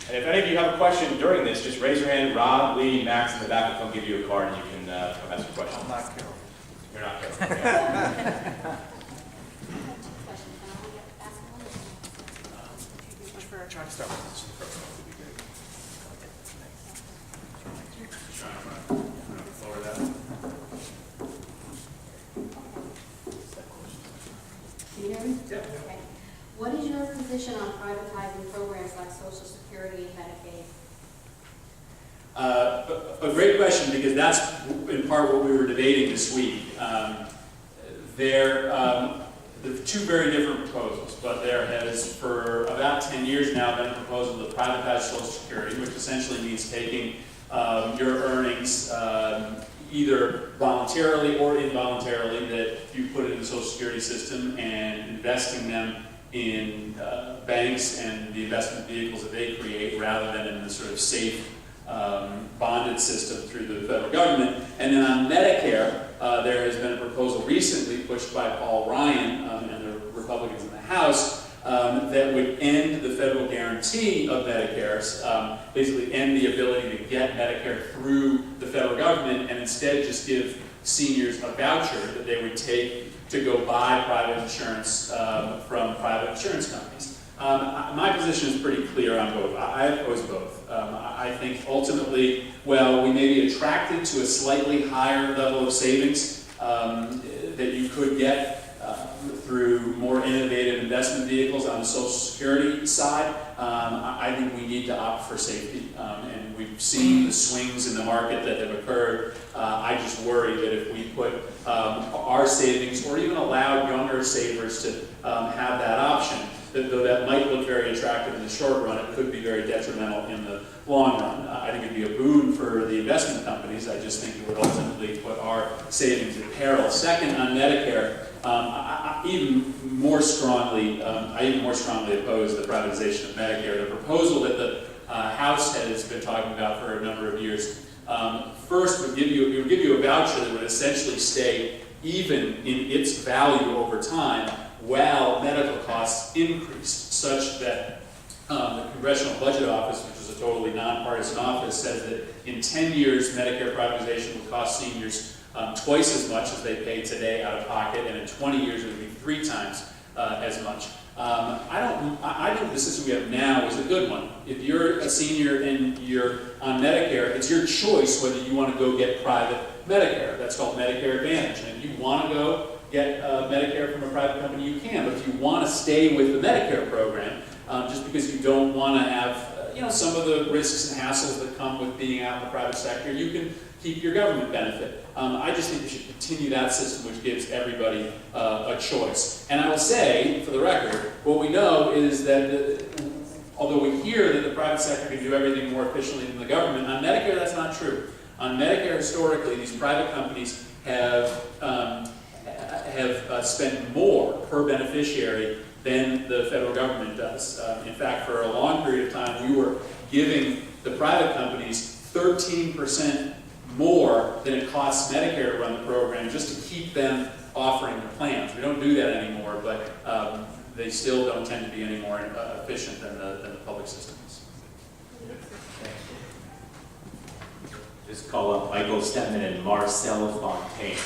And if any of you have a question during this, just raise your hand. Rob, Lee, Max in the back will come give you a card and you can come ask a question. I'm not Carol. You're not Carol. Okay. Try to start with this first one would be good. Lower that. Can you hear me? Yep. Okay. What is your position on privatizing programs like Social Security and Medicaid? A great question, because that's in part what we were debating this week. There are two very different proposals, but there has for about 10 years now been a proposal to privatize Social Security, which essentially means taking your earnings either voluntarily or involuntarily that you put in the Social Security system and investing them in banks and the investment vehicles that they create rather than in the sort of safe bonded system through the federal government. And then on Medicare, there has been a proposal recently pushed by Paul Ryan and the Republicans in the House that would end the federal guarantee of Medicare, basically end the ability to get Medicare through the federal government and instead just give seniors a voucher that they would take to go buy private insurance from private insurance companies. My position is pretty clear on both. I oppose both. I think ultimately, well, we may be attracted to a slightly higher level of savings that you could get through more innovative investment vehicles on the Social Security side. I think we need to opt for safety. And we've seen the swings in the market that have occurred. I just worry that if we put our savings or even allowed younger savers to have that option, that though that might look very attractive in the short run, it could be very detrimental in the long run. I think it'd be a boon for the investment companies. I just think it would ultimately put our savings in peril. Second, on Medicare, I even more strongly oppose the privatization of Medicare. The proposal that the House has been talking about for a number of years, first would give you a voucher that would essentially stay even in its value over time while medical costs increased, such that the Congressional Budget Office, which is a totally nonpartisan office, says that in 10 years Medicare privatization would cost seniors twice as much as they pay today out of pocket, and in 20 years it would be 3 times as much. I think the system we have now is a good one. If you're a senior and you're on Medicare, it's your choice whether you want to go get private Medicare. That's called Medicare Advantage. And if you want to go get Medicare from a private company, you can. But if you want to stay with the Medicare program, just because you don't want to have some of the risks and hassles that come with being out in the private sector, you can keep your government benefit. I just think we should continue that system, which gives everybody a choice. And I will say, for the record, what we know is that although we hear that the private sector can do everything more efficiently than the government, on Medicare that's not true. On Medicare, historically, these private companies have spent more per beneficiary than the federal government does. In fact, for a long period of time, we were giving the private companies 13% more than it costs Medicare to run the program just to keep them offering the plans. We don't do that anymore, but they still don't tend to be any more efficient than the public systems. Just call up Michael Stedman and Marcel Fontaine.